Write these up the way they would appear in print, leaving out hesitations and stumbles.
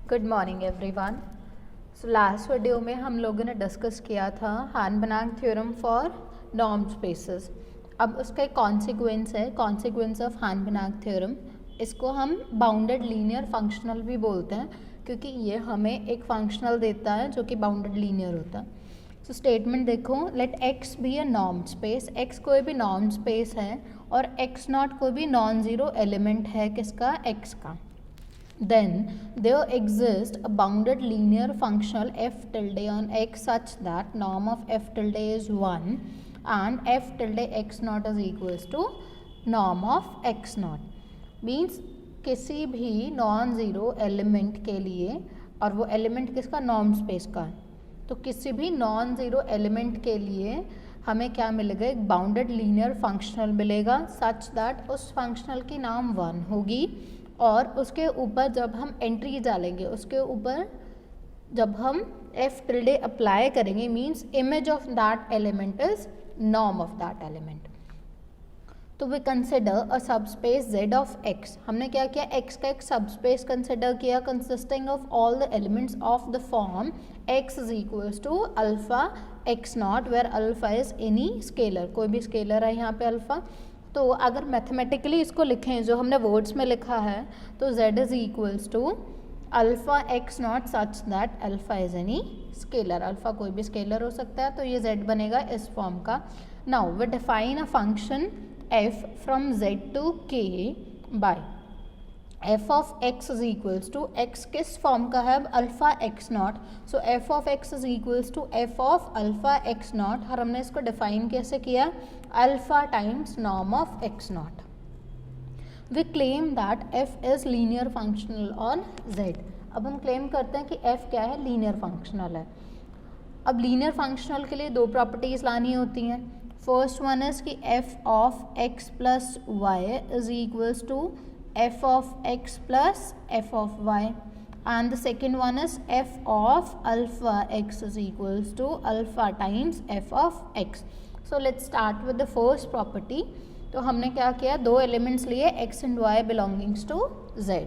Good morning everyone. So last video में हम लोगों ने डिस्कस किया था हान-बनांग थ्योरम फॉर नॉर्म स्पेसेस। अब उसका एक कॉन्सिक्वेंस है, कॉन्सिक्वेंस ऑफ हान-बनांग थ्योरम। इसको हम बाउंडेड लीनियर फंक्शनल भी बोलते हैं क्योंकि ये हमें एक फंक्शनल देता है जो कि बाउंडेड लीनियर होता है। सो स्टेटमेंट देखो, let X be a norm space. X कोई भी नॉर्म स्पेस है और एक्स नॉट कोई भी नॉन ज़ीरो एलिमेंट है किसका, एक्स का। Then there exists a bounded linear functional f tilde on x such that norm of f tilde is 1 and f tilde x naught is equals to norm of x naught. Means किसी भी non zero element के लिए, और वो element किसका, norm space का, तो किसी भी नॉन ज़ीरो एलिमेंट के लिए हमें क्या मिलेगा, एक बाउंडेड लीनियर फंक्शनल मिलेगा सच दैट उस फंक्शनल की नाम 1 होगी और उसके ऊपर जब हम एंट्री डालेंगे, उसके ऊपर जब हम एफ टिल्डे अप्लाई करेंगे, means image of that element is norm of that element. तो we consider a subspace z of x। हमने क्या किया, x का एक सबस्पेस कंसिडर किया consisting of all the elements of the form x is equals to alpha x naught, where alpha is any scalar, कोई भी scalar है यहाँ पे अल्फा। तो अगर मैथमेटिकली इसको लिखें जो हमने वर्ड्स में लिखा है, तो z is equals to alpha x not such that alpha is any scalar. Alpha कोई भी स्केलर हो सकता है, तो ये z बनेगा इस फॉर्म का। Now we define a function f from z to k by f of x is equals to, x किस फॉर्म का है, alpha x not. So f of x is equals to f of alpha x not, और हमने इसको define कैसे किया, alpha times norm of x not. We claim that f is linear functional on z। अब हम claim करते हैं कि f क्या है, लीनियर फंक्शनल है। अब लीनियर फंक्शनल के लिए दो प्रॉपर्टीज लानी होती हैं। फर्स्ट वन इज कि f of x plus y is equals to f of x plus f of y, and the second one is f of alpha x is equals to alpha times f of x. So let's start with the first property. तो हमने क्या किया, दो elements लिए x and y belongings to z।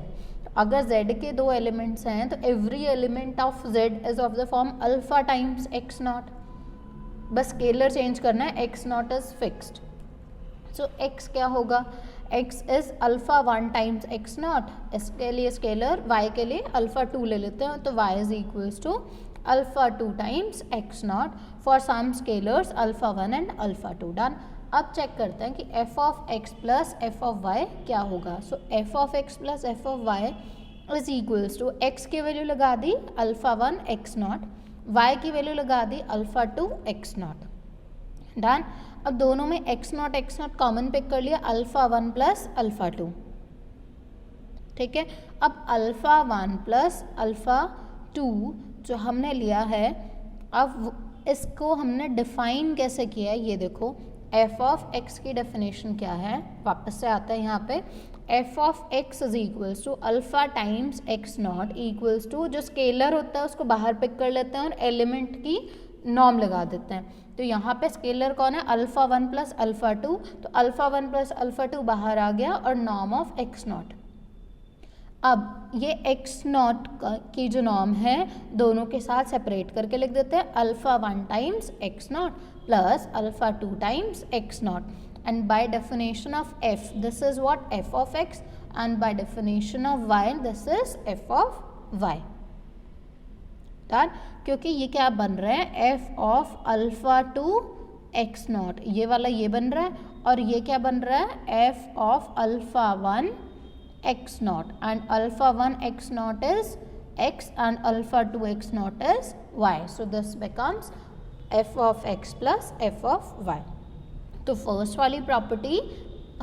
अगर z के दो elements हैं तो every element of z is of the form alpha times x not. बस स्केलर चेंज करना है, x naught is fixed. So x क्या होगा, x is alpha 1 times x not, इसके लिए स्केलर, y के लिए अल्फा 2 ले लेते हैं, तो y is equals to alpha 2 times x naught for some scalars alpha 1 and alpha 2। Done. अब चेक करते हैं कि f of x plus f of y क्या होगा। So f of x plus f of y is equals to, x की value लगा दी alpha 1 x naught, y की वैल्यू लगा दी अल्फा 2 x नॉट। डन। अब दोनों में x नॉट कॉमन पिक कर लिया, अल्फा 1 प्लस अल्फा 2। ठीक है। अब अल्फा 1 प्लस अल्फा 2 जो हमने लिया है, अब इसको हमने डिफाइन कैसे किया है, ये देखो। f ऑफ x की डेफिनेशन क्या है, वापस से आता है यहाँ पे। f of x is equals to alpha times x naught equals to, जो स्केलर होता है उसको बाहर पिक कर लेते हैं और एलिमेंट की नॉर्म लगा देते हैं। तो यहाँ पे स्केलर कौन है, अल्फा 1 प्लस अल्फा 2, तो अल्फा 1 प्लस अल्फा 2 बाहर आ गया और नॉर्म ऑफ x नॉट। अब ये x नॉट की जो नॉर्म है दोनों के साथ सेपरेट करके लिख देते हैं, alpha 1 times x not plus alpha 2 times x not. And by definition of f this is what, f of x, and by definition of y this is f of y। Done. क्योंकि ये क्या बन रहा है, f of alpha 2 x not, ये वाला ये बन रहा है, और ये क्या बन रहा है, f of alpha 1 x not, and alpha 1 x naught is x and alpha 2 x naught is y। So this becomes f of x plus f of y। तो फर्स्ट वाली प्रॉपर्टी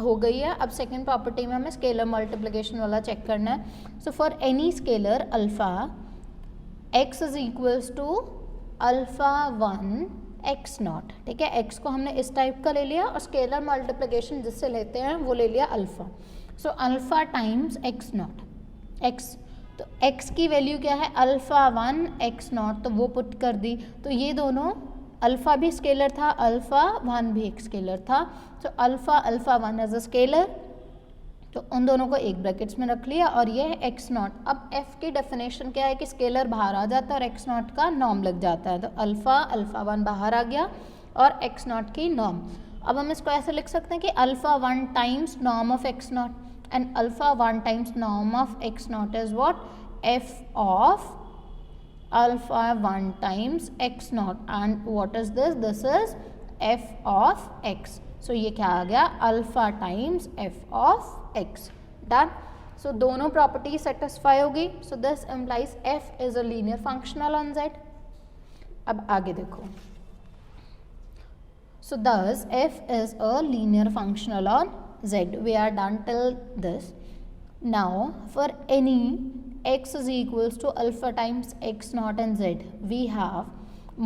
हो गई है। अब सेकेंड प्रॉपर्टी में हमें scalar multiplication वाला check करना है। So for any scalar alpha x is equals to alpha 1 x naught. ठीक है, x को हमने इस टाइप का ले लिया और स्केलर मल्टीप्लिकेशन जिससे लेते हैं वो ले लिया alpha. So alpha times x not, x, तो x की वैल्यू क्या है, अल्फा 1 x नॉट, तो वो पुट कर दी। तो ये दोनों, अल्फा भी स्केलर था, अल्फा 1 भी एक स्केलर था, तो अल्फा 1 एज अ स्केलर तो उन दोनों को एक ब्रैकेट्स में रख लिया और ये है एक्स नॉट। अब एफ की डेफिनेशन क्या है कि स्केलर बाहर आ जाता है और एक्स नॉट का नॉर्म लग जाता है, तो अल्फ़ा 1 बाहर आ गया और एक्स नॉट की नॉर्म। अब हम इसको ऐसे लिख सकते हैं कि alpha 1 times norm of X naught and alpha 1 times norm of X naught is what, F of alpha 1 times X naught and what is this, this is F of X. So ये क्या आ गया, alpha times F of X. Done. So दोनों property satisfy होगी। So this implies F is a linear functional on Z. अब आगे देखो, so thus f is a linear functional on z. We are done till this. Now for any x is equals to alpha times x naught and z, we have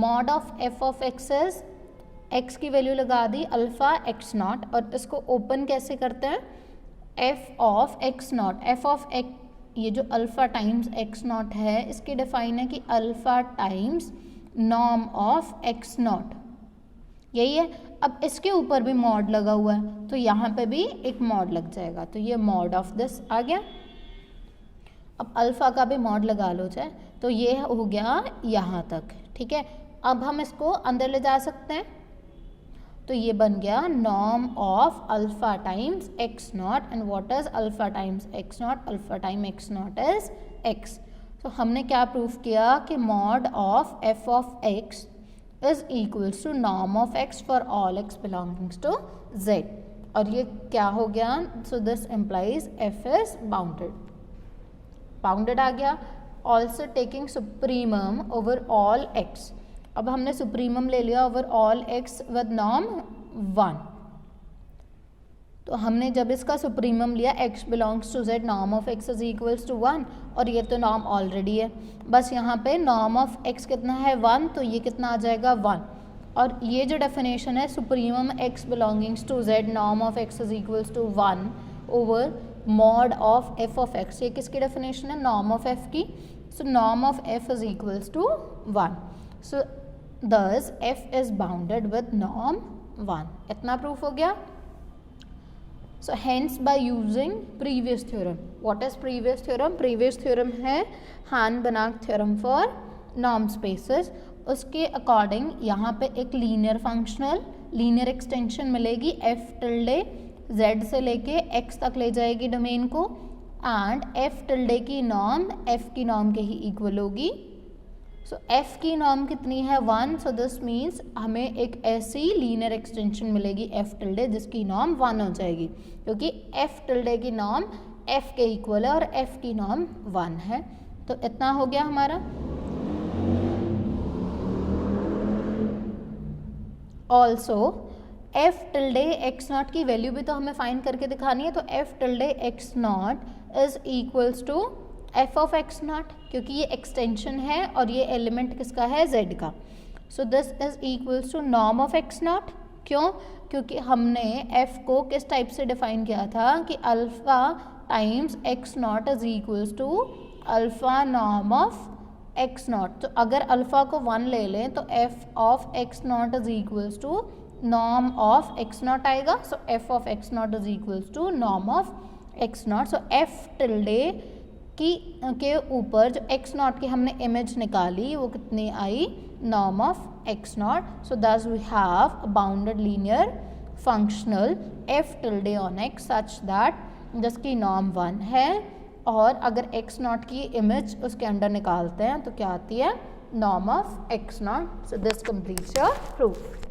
mod of f of x is x की value लगा दी alpha x not और इसको open कैसे करते हैं, f of x not. f of x, ये जो alpha times x not है इसकी डिफाइन है कि alpha times norm of x not, यही है। अब इसके ऊपर भी मॉड लगा हुआ है तो यहाँ पे भी एक मॉड लग जाएगा, तो ये मॉड ऑफ दिस आ गया। अब अल्फ़ा का भी मॉड लगा लो चाहे, तो ये हो गया यहाँ तक, ठीक है। अब हम इसको अंदर ले जा सकते हैं, तो ये बन गया norm of alpha times X naught and what is alpha times X not, alpha time x naught is x. तो हमने क्या प्रूफ किया कि mod of F of x is equals to norm of x for all x belongings to z। और ये क्या हो गया, so this implies f is bounded, bounded आ गया। also taking supremum over all x, अब हमने supremum ले लिया over all x with norm 1, तो हमने जब इसका सुप्रीमम लिया x belongs to z, norm of x is equals to 1 और ये तो नॉर्म ऑलरेडी है, बस यहाँ पे नॉर्म ऑफ x कितना है 1, तो ये कितना आ जाएगा 1। और ये जो डेफिनेशन है supremum x belongings to z, norm of x is equals to 1 over mod of f of x, ये किसकी डेफिनेशन है, नॉर्म ऑफ f की। So norm of f is equals to 1, so this f is bounded with norm 1। इतना proof हो गया। So hence by using previous theorem, what is previous theorem? Previous theorem है हान-बनाक theorem for norm spaces। उसके according यहाँ पे एक linear functional linear extension मिलेगी, f tilde z से लेके x तक ले जाएगी डोमेन को, एंड f टिल्डे की नॉर्म f की नॉर्म के ही इक्वल होगी। सो f की नॉर्म कितनी है 1, सो दिस मीन्स हमें एक ऐसी लीनियर एक्सटेंशन मिलेगी f टिल्डे जिसकी नॉर्म 1 हो जाएगी, क्योंकि f टिल्डे की नॉर्म f के इक्वल है और f की नॉर्म 1 है। तो इतना हो गया हमारा। Also f tilde x naught की वैल्यू भी तो हमें फाइंड करके दिखानी है, तो f tilde x naught is equals to f of x naught, क्योंकि ये एक्सटेंशन है और ये एलिमेंट किसका है z का। So this is equals to norm of x naught. क्यों? क्योंकि हमने f को किस टाइप से डिफाइन किया था कि alpha times x naught is equals to alpha norm of x naught. तो अगर अल्फ़ा को 1 ले लें तो f of x naught is equals to norm of x naught आएगा। So f of x naught is equals to norm of x not. So f tilde के ऊपर जो x नॉट की हमने इमेज निकाली वो कितनी आई, norm of x not. So this we have a bounded linear functional f tilde on x such that जिसकी नॉर्म 1 है, और अगर x नॉट की इमेज उसके अंडर निकालते हैं तो क्या आती है, norm of x not. So this completes your proof.